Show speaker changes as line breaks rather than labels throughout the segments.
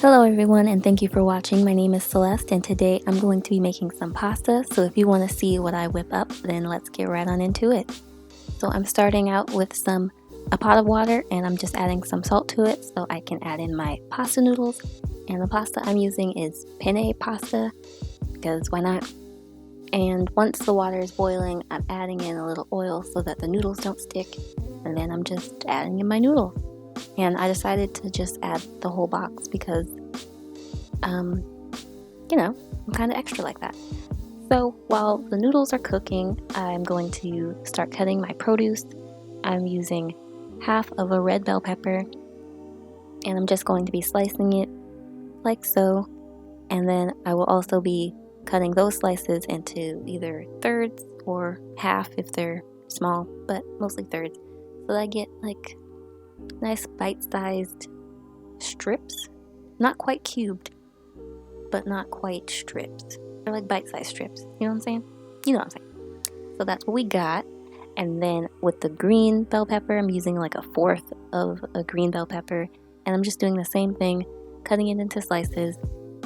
Hello everyone, and thank you for watching. My name is Celeste and today I'm going to be making some pasta. So if you want to see what I whip up, then let's get right on into it. So I'm starting out with a pot of water, and I'm just adding some salt to it so I can add in my pasta noodles. And the pasta I'm using is penne pasta, because why not? And once the water is boiling, I'm adding in a little oil so that the noodles don't stick, and then I'm just adding in my noodles. And I decided to just add the whole box because, I'm kind of extra like that. So while the noodles are cooking, I'm going to start cutting my produce. I'm using half of a red bell pepper, and I'm just going to be slicing it like so. And then I will also be cutting those slices into either thirds or half if they're small, but mostly thirds, so that I get like nice bite-sized strips. Not quite cubed, but not quite strips. They're like bite-sized strips. You know what I'm saying? You know what I'm saying. So that's what we got. And then with the green bell pepper, I'm using like a fourth of a green bell pepper. And I'm just doing the same thing, cutting it into slices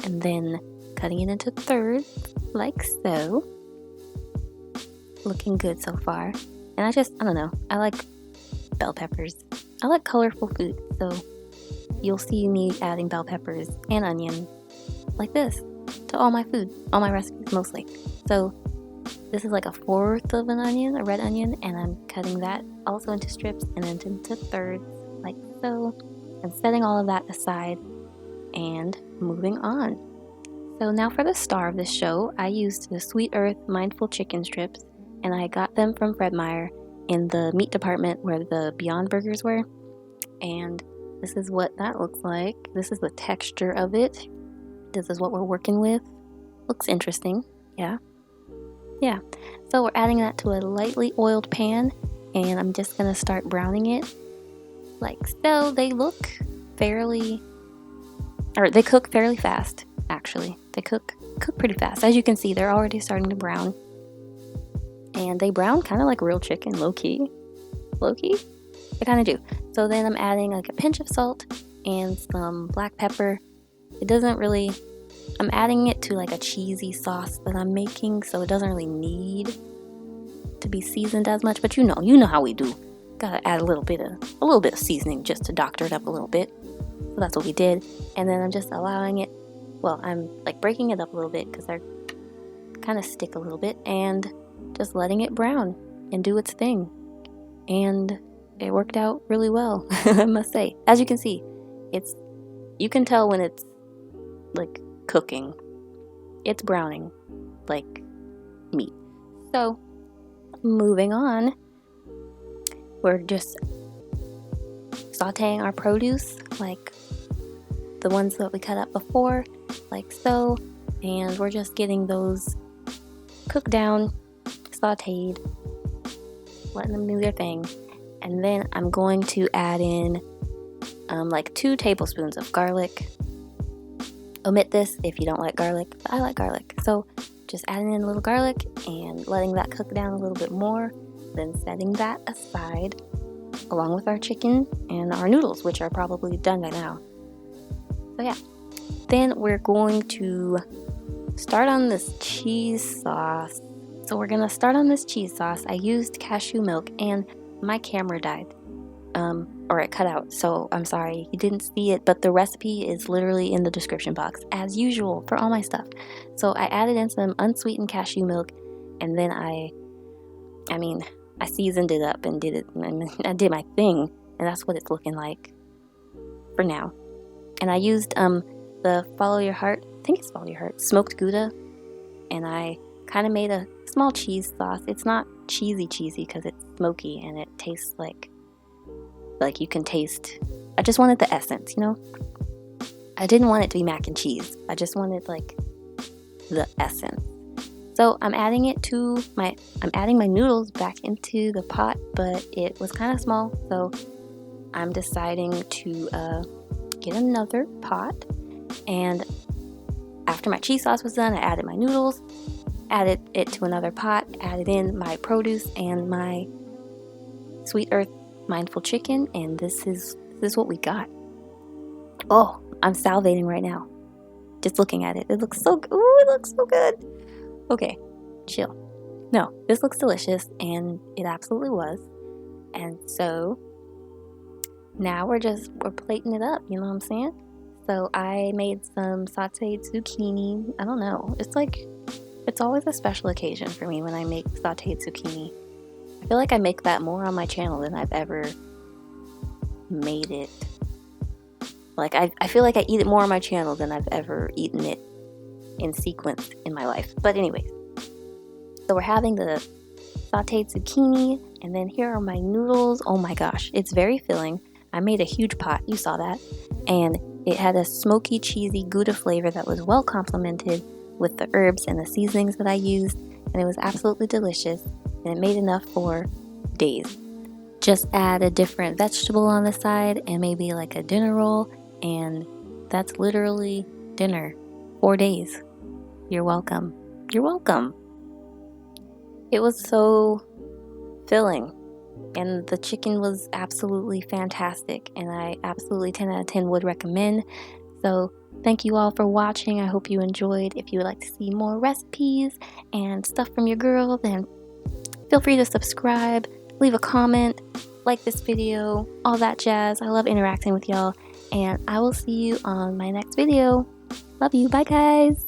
and then cutting it into thirds, like so. Looking good so far. And I don't know, I like bell peppers. I like colorful food, so you'll see me adding bell peppers and onion like this to all my food, all my recipes mostly. So this is like a fourth of an onion, a red onion, and I'm cutting that also into strips and then into thirds like so, and setting all of that aside and moving on. So now for the star of this show, I used the Sweet Earth Mindful Chik'n strips, and I got them from Fred Meyer in the meat department where the Beyond Burgers were. And this is what that looks like. This is the texture of it. This is what we're working with. Looks interesting. Yeah. So we're adding that to a lightly oiled pan, and I'm just gonna start browning it like so. They cook fairly fast, actually. They cook pretty fast. As you can see, they're already starting to brown. And they brown kind of like real chicken, low-key. Low-key? They kind of do. So then I'm adding like a pinch of salt and some black pepper. I'm adding it to like a cheesy sauce that I'm making, so it doesn't really need to be seasoned as much, but you know how we do. Gotta add a little bit of seasoning just to doctor it up a little bit. So that's what we did. And then I'm just allowing it, I'm like breaking it up a little bit because they're kind of stick a little bit, and just letting it brown and do its thing. And it worked out really well, I must say. As you can see, you can tell when it's like cooking. It's browning like meat. So moving on, we're just sauteing our produce like the ones that we cut up before, like so. And we're just getting those cooked down, sauteed, letting them do their thing. And then I'm going to add in like 2 tablespoons of garlic. Omit this if you don't like garlic, but I like garlic. So just adding in a little garlic and letting that cook down a little bit more, then setting that aside along with our chicken and our noodles, which are probably done by now. So yeah, then we're going to start on this cheese sauce. So we're gonna start on this cheese sauce. I used cashew milk and my camera died, or it cut out, so I'm sorry you didn't see it, but the recipe is literally in the description box as usual for all my stuff. So I added in some unsweetened cashew milk, and then I seasoned it up and I did my thing, and that's what it's looking like for now. And I used the Follow Your Heart, I think it's Follow Your Heart, smoked Gouda, and I kind of made a small cheese sauce. It's not cheesy because it's smoky and it tastes like you can taste. I just wanted the essence, I didn't want it to be mac and cheese. I just wanted like the essence. So I'm adding my noodles back into the pot, but it was kind of small, so I'm deciding to get another pot. And after my cheese sauce was done, I added my noodles, added it to another pot, added in my produce and my Sweet Earth Mindful Chik'n, and this is what we got. Oh I'm salivating right now. Just looking at it. It looks so good. Ooh, it looks so good. Okay, chill. No, this looks delicious, and it absolutely was. And so now we're plating it up, you know what I'm saying? So I made some sauteed zucchini. I don't know. It's always a special occasion for me when I make sauteed zucchini. I feel like I make that more on my channel than I've ever made it. Like, I feel like I eat it more on my channel than I've ever eaten it in sequence in my life. But anyways, so we're having the sauteed zucchini, and then here are my noodles. Oh my gosh, it's very filling. I made a huge pot, you saw that. And it had a smoky, cheesy Gouda flavor that was well complemented with the herbs and the seasonings that I used. And it was absolutely delicious, and it made enough for days. Just add a different vegetable on the side and maybe like a dinner roll, and that's literally dinner. 4 days. You're welcome. You're welcome. It was so filling, and the chicken was absolutely fantastic, and I absolutely 10 out of 10 would recommend. So thank you all for watching. I hope you enjoyed. If you would like to see more recipes and stuff from your girl, then feel free to subscribe, leave a comment, like this video, all that jazz. I love interacting with y'all, and I will see you on my next video. Love you. Bye, guys.